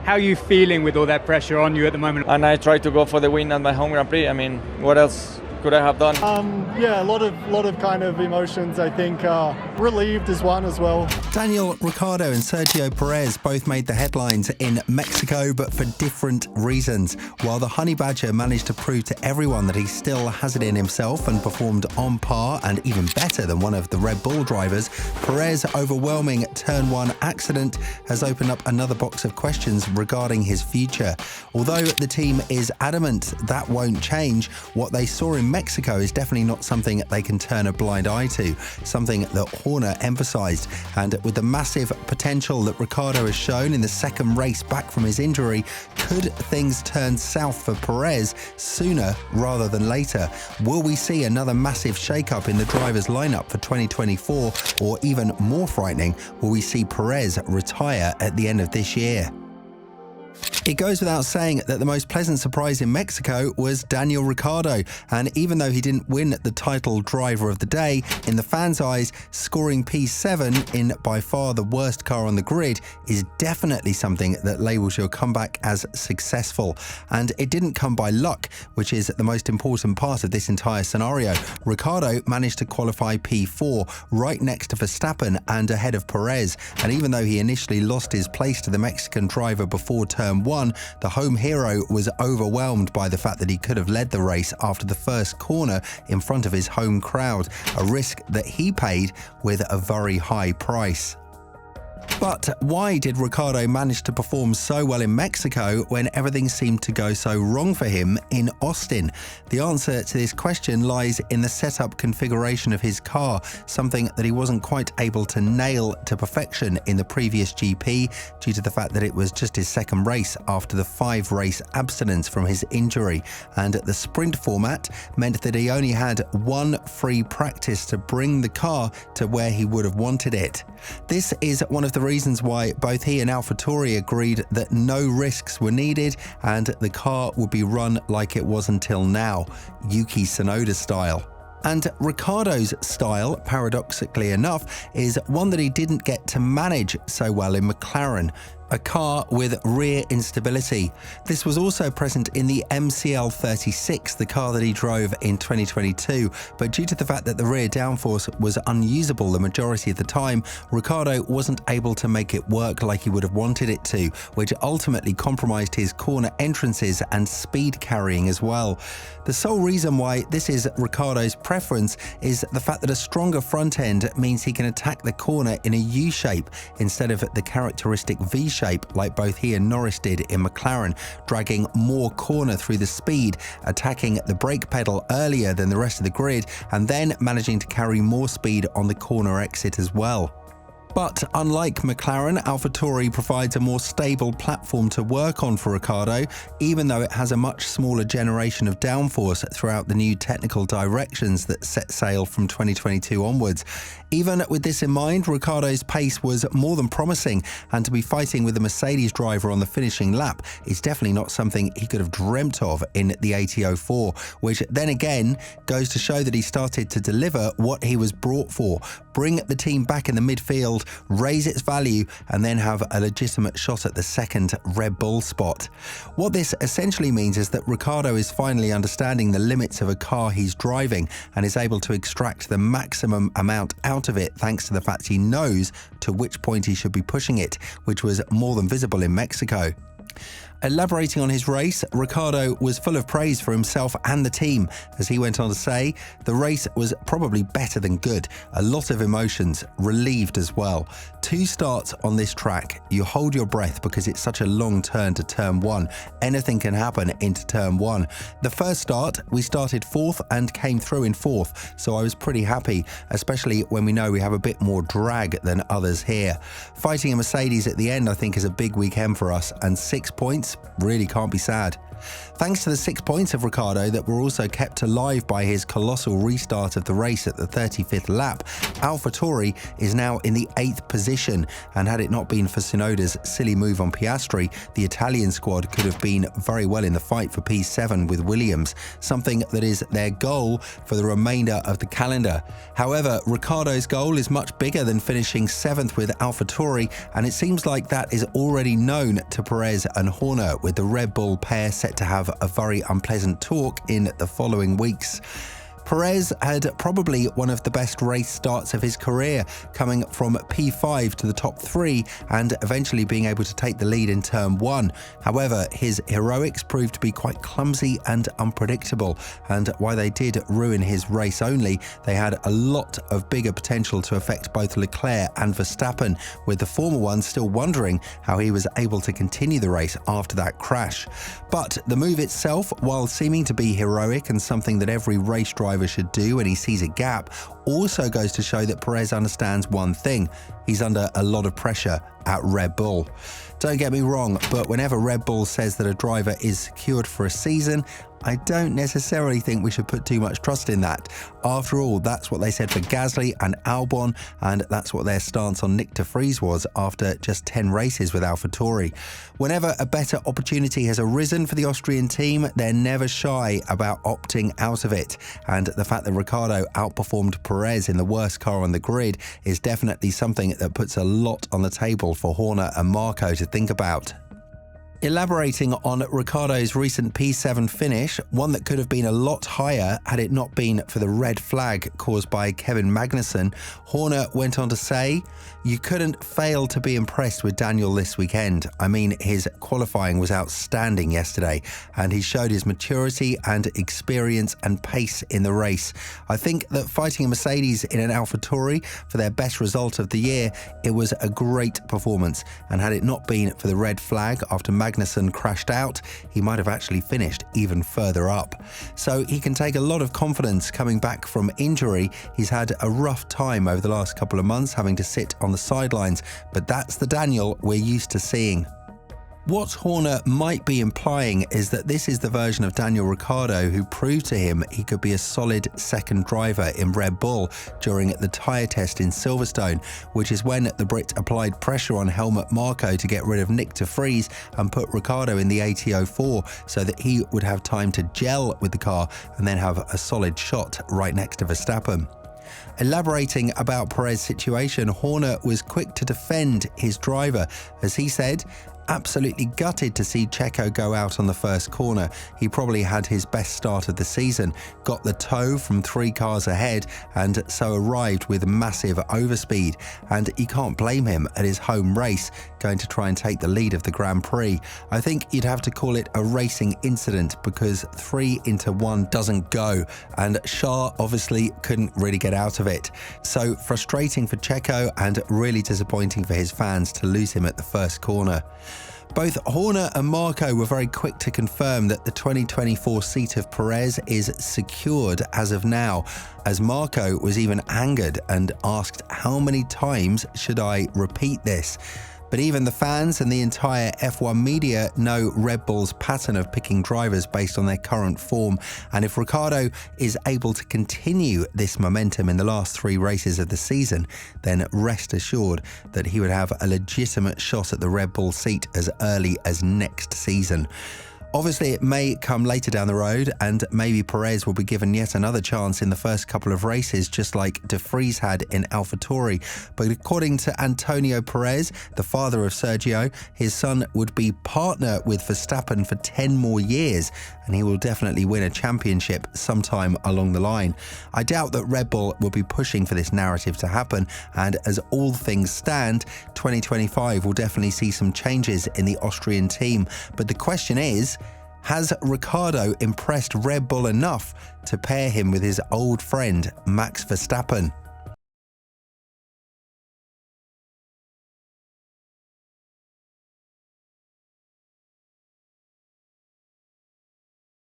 How are you feeling with all that pressure on you at the moment? And I tried to go for the win at my home Grand Prix. I mean, what else could I have done? Yeah, a lot of kind of emotions. I think relieved is one as well. Daniel Ricciardo and Sergio Perez both made the headlines in Mexico, but for different reasons. While the Honeybadger managed to prove to everyone that he still has it in himself and performed on par and even better than one of the Red Bull drivers, Perez's overwhelming Turn 1 accident has opened up another box of questions regarding his future. Although the team is adamant that won't change, what they saw in Mexico is definitely not something they can turn a blind eye to, something that Horner emphasised. And with the massive potential that Ricciardo has shown in the second race back from his injury, could things turn south for Perez sooner rather than later? Will we see another massive shakeup in the drivers' lineup for 2024? Or even more frightening, will we see Perez retire at the end of this year? It goes without saying that the most pleasant surprise in Mexico was Daniel Ricciardo, and even though he didn't win the title driver of the day, in the fans' eyes, scoring P7 in by far the worst car on the grid is definitely something that labels your comeback as successful. And it didn't come by luck, which is the most important part of this entire scenario. Ricciardo managed to qualify P4 right next to Verstappen and ahead of Perez, and even though he initially lost his place to the Mexican driver before Turn 1, the home hero was overwhelmed by the fact that he could have led the race after the first corner in front of his home crowd, a risk that he paid with a very high price. But why did Ricciardo manage to perform so well in Mexico when everything seemed to go so wrong for him in Austin? The answer to this question lies in the setup configuration of his car, something that he wasn't quite able to nail to perfection in the previous GP due to the fact that it was just his second race after the 5-race abstinence from his injury. And the sprint format meant that he only had one free practice to bring the car to where he would have wanted it. This is one of the reasons why both he and AlphaTauri agreed that no risks were needed and the car would be run like it was until now, Yuki Tsunoda style. And Ricciardo's style, paradoxically enough, is one that he didn't get to manage so well in McLaren, a car with rear instability. This was also present in the MCL 36, the car that he drove in 2022, but due to the fact that the rear downforce was unusable the majority of the time, Ricciardo wasn't able to make it work like he would have wanted it to, which ultimately compromised his corner entrances and speed carrying as well. The sole reason why this is Ricciardo's preference is the fact that a stronger front end means he can attack the corner in a U shape instead of the characteristic V shape like both he and Norris did in McLaren, dragging more corner through the speed, attacking the brake pedal earlier than the rest of the grid, and then managing to carry more speed on the corner exit as well. But unlike McLaren, AlphaTauri provides a more stable platform to work on for Ricciardo, even though it has a much smaller generation of downforce throughout the new technical directions that set sail from 2022 onwards. Even with this in mind, Ricciardo's pace was more than promising, and to be fighting with a Mercedes driver on the finishing lap is definitely not something he could have dreamt of in the AT04, which then again goes to show that he started to deliver what he was brought for: bring the team back in the midfield, raise its value, and then have a legitimate shot at the second Red Bull spot. What this essentially means is that Ricciardo is finally understanding the limits of a car he's driving and is able to extract the maximum amount out of it thanks to the fact he knows to which point he should be pushing it, which was more than visible in Mexico. Elaborating on his race, Ricciardo was full of praise for himself and the team, as he went on to say, "The race was probably better than good, a lot of emotions, relieved as well. 2 starts on this track, you hold your breath because it's such a long turn to turn 1, anything can happen into turn 1. The first start, we started 4th and came through in 4th, so I was pretty happy, especially when we know we have a bit more drag than others here. Fighting a Mercedes at the end I think is a big weekend for us, and 6 points really can't be sad." Thanks to the 6 points of Ricciardo that were also kept alive by his colossal restart of the race at the 35th lap, AlphaTauri is now in the 8th position, and had it not been for Tsunoda's silly move on Piastri, the Italian squad could have been very well in the fight for P7 with Williams, something that is their goal for the remainder of the calendar. However, Ricciardo's goal is much bigger than finishing 7th with AlphaTauri, and it seems like that is already known to Perez and Horner, with the Red Bull pair set to have a very unpleasant talk in the following weeks. Perez had probably one of the best race starts of his career, coming from P5 to the top 3 and eventually being able to take the lead in turn 1. However, his heroics proved to be quite clumsy and unpredictable, and while they did ruin his race only, they had a lot of bigger potential to affect both Leclerc and Verstappen, with the former one still wondering how he was able to continue the race after that crash. But the move itself, while seeming to be heroic and something that every race driver should do when he sees a gap, also goes to show that Perez understands one thing: he's under a lot of pressure at Red Bull. Don't get me wrong, but whenever Red Bull says that a driver is secured for a season, I don't necessarily think we should put too much trust in that. After all, that's what they said for Gasly and Albon, and that's what their stance on Nick de Vries was after just 10 races with AlphaTauri. Whenever a better opportunity has arisen for the Austrian team, they're never shy about opting out of it, and the fact that Ricciardo outperformed Perez in the worst car on the grid is definitely something that puts a lot on the table for Horner and Marco to think about. Elaborating on Ricciardo's recent P7 finish, one that could have been a lot higher had it not been for the red flag caused by Kevin Magnussen, Horner went on to say, "You couldn't fail to be impressed with Daniel this weekend. I mean, his qualifying was outstanding yesterday, and he showed his maturity and experience and pace in the race. I think that fighting a Mercedes in an AlphaTauri for their best result of the year, it was a great performance, and had it not been for the red flag after Magnussen crashed out, he might have actually finished even further up." So he can take a lot of confidence coming back from injury. He's had a rough time over the last couple of months, having to sit on the sidelines, but that's the Daniel we're used to seeing. What Horner might be implying is that this is the version of Daniel Ricciardo who proved to him he could be a solid second driver in Red Bull during the tyre test in Silverstone, which is when the Brit applied pressure on Helmut Marko to get rid of Nick de Vries and put Ricciardo in the AT04 so that he would have time to gel with the car and then have a solid shot right next to Verstappen. Elaborating about Perez's situation, Horner was quick to defend his driver, as he said, "Absolutely gutted to see Checo go out on the first corner. He probably had his best start of the season, got the tow from 3 cars ahead, and so arrived with massive overspeed. And you can't blame him at his home race, going to try and take the lead of the Grand Prix. I think you'd have to call it a racing incident because 3 into 1 doesn't go, and Shah obviously couldn't really get out of it. So frustrating for Checo and really disappointing for his fans to lose him at the first corner." Both Horner and Marko were very quick to confirm that the 2024 seat of Perez is secured as of now, as Marko was even angered and asked, "How many times should I repeat this?" But even the fans and the entire F1 media know Red Bull's pattern of picking drivers based on their current form, and if Ricciardo is able to continue this momentum in the last 3 races of the season, then rest assured that he would have a legitimate shot at the Red Bull seat as early as next season. Obviously, it may come later down the road, and maybe Perez will be given yet another chance in the first couple of races, just like de Vries had in AlphaTauri. But according to Antonio Perez, the father of Sergio, his son would be partner with Verstappen for 10 more years, and he will definitely win a championship sometime along the line. I doubt that Red Bull will be pushing for this narrative to happen, and as all things stand, 2025 will definitely see some changes in the Austrian team. But the question is, has Ricciardo impressed Red Bull enough to pair him with his old friend Max Verstappen?